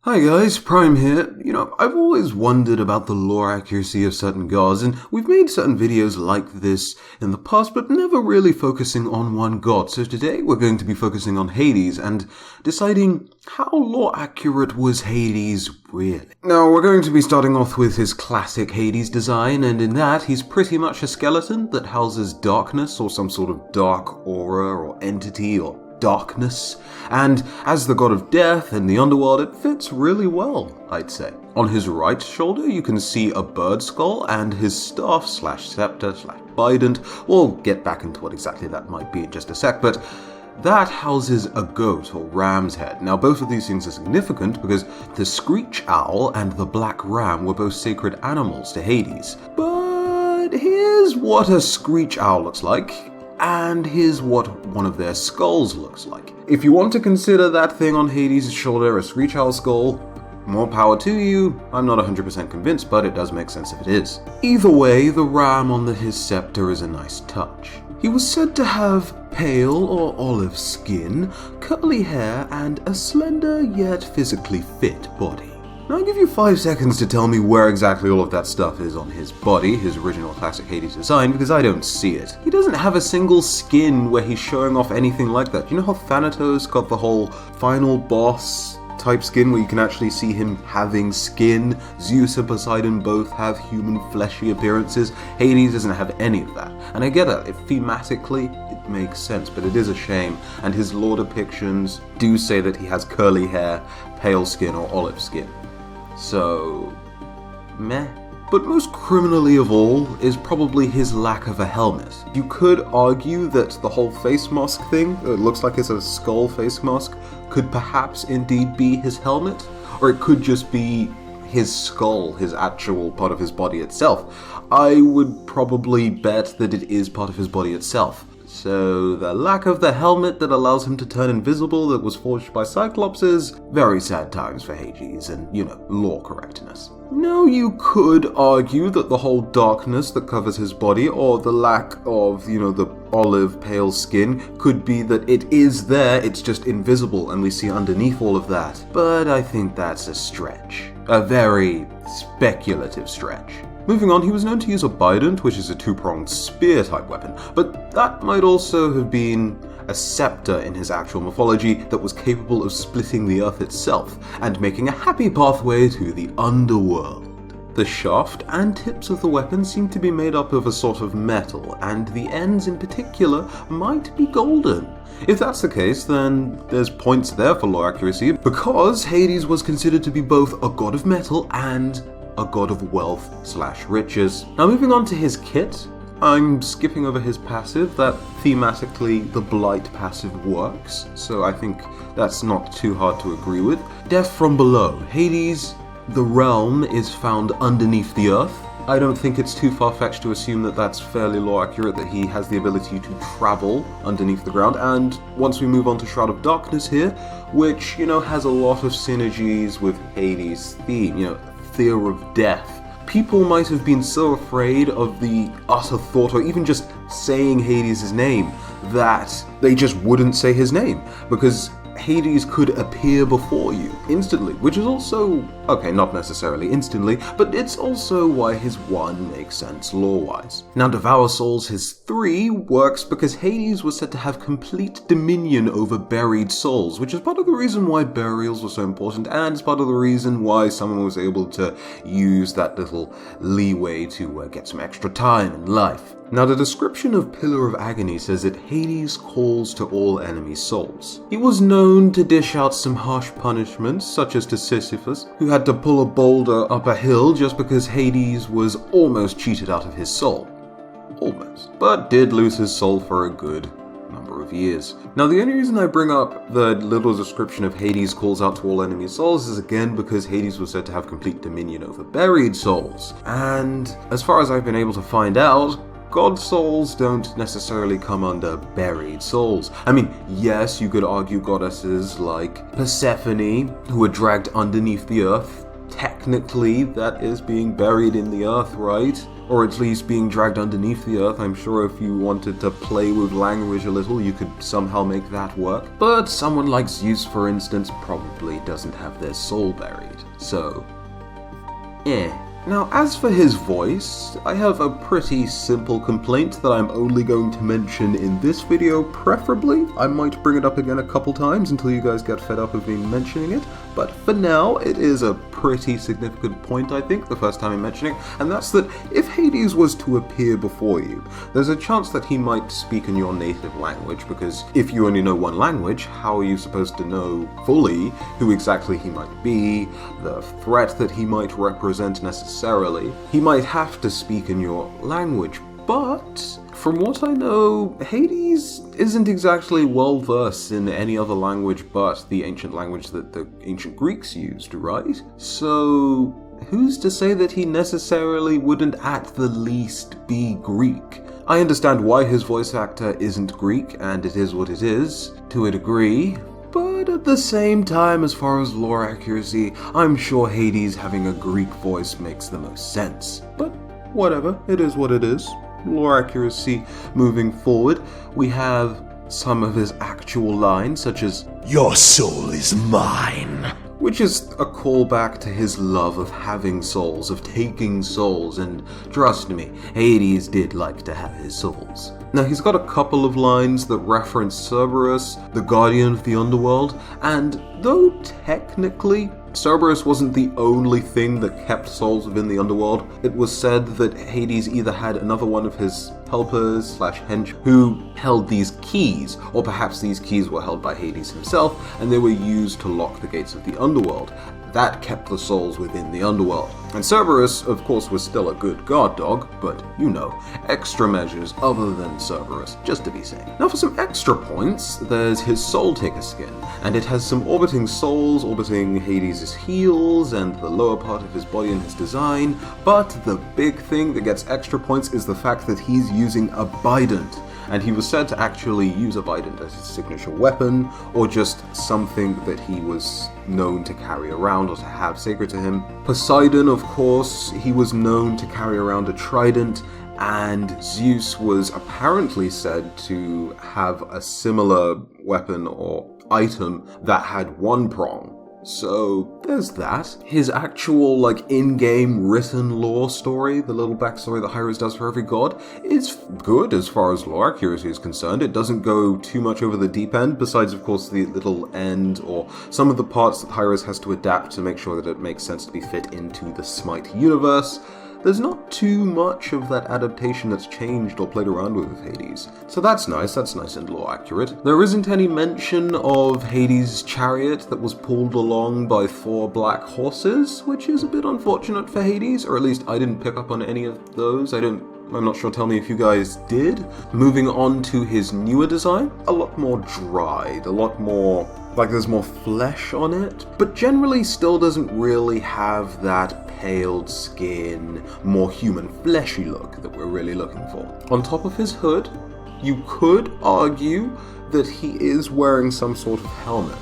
Hi guys, Prime here. I've always wondered about the lore accuracy of certain gods, and we've made certain videos like this in the past, but never really focusing on one god. So today we're going to be focusing on Hades and deciding how lore accurate was Hades really. Now, we're going to be starting off with his classic Hades design, and in that, he's pretty much a skeleton that houses darkness or some sort of dark aura or entity or darkness, and as the god of death in the Underworld, it fits really well, I'd say. On his right shoulder, you can see a bird skull and his staff/scepter/bident. We'll get back into what exactly that might be in just a sec, but that houses a goat or ram's head. Now, both of these things are significant because the screech owl and the black ram were both sacred animals to Hades. But here's what a screech owl looks like, and here's what one of their skulls looks like. If you want to consider that thing on Hades' shoulder a screech owl skull, more power to you. I'm not 100% convinced, but it does make sense if it is. Either way, the ram on his scepter is a nice touch. He was said to have pale or olive skin, curly hair, and a slender yet physically fit body. Now, I'll give you 5 seconds to tell me where exactly all of that stuff is on his body, his original classic Hades design, because I don't see it. He doesn't have a single skin where he's showing off anything like that. You know how Thanatos got the whole final boss type skin where you can actually see him having skin? Zeus and Poseidon both have human fleshy appearances. Hades doesn't have any of that. And I get it, thematically it makes sense, but it is a shame. And his lore depictions do say that he has curly hair, pale skin, or olive skin. So, meh. But most criminally of all is probably his lack of a helmet. You could argue that the whole face mask thing, it looks like it's a skull face mask, could perhaps indeed be his helmet, or it could just be his skull, his actual part of his body itself. I would probably bet that it is part of his body itself. So the lack of the helmet that allows him to turn invisible that was forged by Cyclopses, very sad times for Hades and, lore correctness. Now you could argue that the whole darkness that covers his body, or the lack of, the olive pale skin, could be that it is there, it's just invisible and we see underneath all of that. But I think that's a stretch. A very speculative stretch. Moving on, he was known to use a bident, which is a two-pronged spear-type weapon, but that might also have been a scepter in his actual mythology that was capable of splitting the earth itself and making a happy pathway to the Underworld. The shaft and tips of the weapon seem to be made up of a sort of metal, and the ends in particular might be golden. If that's the case, then there's points there for lore accuracy, because Hades was considered to be both a god of metal and a god of wealth/riches. Now, moving on to his kit, I'm skipping over his passive. That thematically, the blight passive works, so I think that's not too hard to agree with. Death from below. Hades, the realm, is found underneath the earth. I don't think it's too far-fetched to assume that that's fairly lore accurate, that he has the ability to travel underneath the ground. And once we move on to Shroud of Darkness here, which, has a lot of synergies with Hades' theme, fear of death. People might have been so afraid of the utter thought, or even just saying Hades' name, that they just wouldn't say his name, because Hades could appear before you instantly, which is also, okay, not necessarily instantly, but it's also why his 1 makes sense lore-wise. Now, Devour Souls, his 3, works because Hades was said to have complete dominion over buried souls, which is part of the reason why burials were so important, and it's part of the reason why someone was able to use that little leeway to get some extra time in life. Now, the description of Pillar of Agony says that Hades calls to all enemy souls. He was known to dish out some harsh punishments, such as to Sisyphus, who had to pull a boulder up a hill just because Hades was almost cheated out of his soul. Almost. But did lose his soul for a good number of years. Now, the only reason I bring up the little description of Hades calls out to all enemy souls is again because Hades was said to have complete dominion over buried souls. And as far as I've been able to find out, god souls don't necessarily come under buried souls. I mean, yes, you could argue goddesses like Persephone, who were dragged underneath the earth, technically technically that is being buried in the earth, right? Or at least being dragged underneath the earth. I'm sure if you wanted to play with language a little, you could somehow make that work. But someone like Zeus, for instance, probably doesn't have their soul buried. So, Now, as for his voice, I have a pretty simple complaint that I'm only going to mention in this video, preferably. I might bring it up again a couple times until you guys get fed up of me mentioning it, but for now, it is a pretty significant point, I think, the first time I'm mentioning, and that's that if Hades was to appear before you, there's a chance that he might speak in your native language, because if you only know one language, how are you supposed to know fully who exactly he might be, the threat that he might represent necessarily? He might have to speak in your language, but from what I know, Hades isn't exactly well versed in any other language but the ancient language that the ancient Greeks used, right? So who's to say that he necessarily wouldn't at the least be Greek? I understand why his voice actor isn't Greek, and it is what it is, to a degree. But at the same time, as far as lore accuracy, I'm sure Hades having a Greek voice makes the most sense. But whatever, it is what it is. Lore accuracy moving forward, we have some of his actual lines, such as, "Your soul is mine," which is a callback to his love of having souls, of taking souls, and trust me, Hades did like to have his souls. Now, he's got a couple of lines that reference Cerberus, the guardian of the Underworld, and though technically Cerberus wasn't the only thing that kept souls within the Underworld, it was said that Hades either had another one of his helpers/hench who held these keys, or perhaps these keys were held by Hades himself, and they were used to lock the gates of the Underworld. That kept the souls within the Underworld. And Cerberus, of course, was still a good guard dog, but, you know, extra measures other than Cerberus, just to be safe. Now for some extra points, there's his Soul Taker skin, and it has some orbiting souls orbiting Hades' heels and the lower part of his body in his design, but the big thing that gets extra points is the fact that he's using a bident. And he was said to actually use a bident as his signature weapon, or just something that he was known to carry around or to have sacred to him. Poseidon, of course, he was known to carry around a trident, and Zeus was apparently said to have a similar weapon or item that had one prong. So there's that. His actual, in-game written lore story, the little backstory that Hyros does for every god, is good as far as lore accuracy is concerned. It doesn't go too much over the deep end, besides, of course, the little end or some of the parts that Hyros has to adapt to make sure that it makes sense to be fit into the Smite universe. There's not too much of that adaptation that's changed or played around with Hades. So that's nice and lore accurate. There isn't any mention of Hades' chariot that was pulled along by 4 black horses, which is a bit unfortunate for Hades, or at least I didn't pick up on any of those. I'm not sure, tell me if you guys did. Moving on to his newer design, a lot more dried, a lot more there's more flesh on it, but generally still doesn't really have that paled skin, more human fleshy look that we're really looking for. On top of his hood, you could argue that he is wearing some sort of helmet,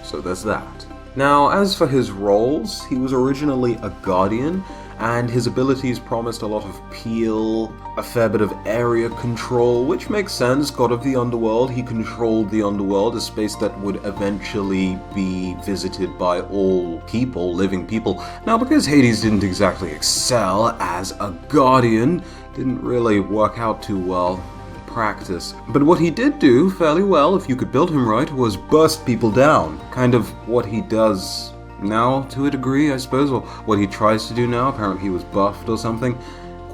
so there's that. Now, as for his roles, he was originally a guardian, and his abilities promised a lot of peel, a fair bit of area control, which makes sense. God of the Underworld, he controlled the Underworld, a space that would eventually be visited by all people, living people. Now, because Hades didn't exactly excel as a guardian, didn't really work out too well in practice. But what he did do fairly well, if you could build him right, was burst people down. Kind of what he does now, to a degree, I suppose, or what he tries to do now. Apparently he was buffed or something.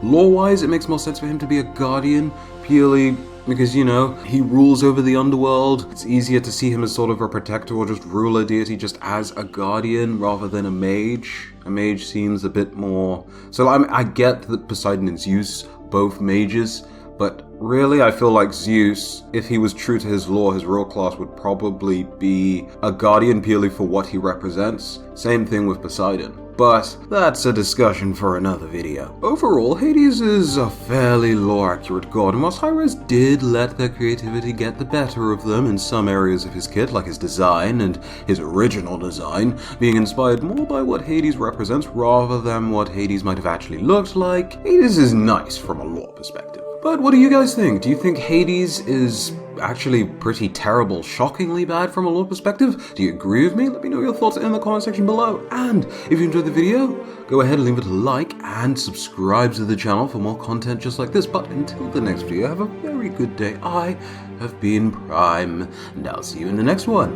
Lore-wise, it makes more sense for him to be a guardian, purely because, he rules over the Underworld. It's easier to see him as sort of a protector or just ruler deity, just as a guardian rather than a mage. A mage seems a bit more... So I get that Poseidon and Zeus, both mages, But really, I feel like Zeus, if he was true to his lore, his real class would probably be a guardian purely for what he represents. Same thing with Poseidon. But that's a discussion for another video. Overall, Hades is a fairly lore-accurate god, and whilst Hi-Rez did let their creativity get the better of them in some areas of his kit, like his design and his original design, being inspired more by what Hades represents rather than what Hades might have actually looked like, Hades is nice from a lore perspective. But what do you guys think? Do you think Hades is actually pretty terrible, shockingly bad from a lore perspective? Do you agree with me? Let me know your thoughts in the comment section below. And if you enjoyed the video, go ahead and leave it a like and subscribe to the channel for more content just like this. But until the next video, have a very good day. I have been Prime, and I'll see you in the next one.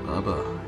Bye-bye.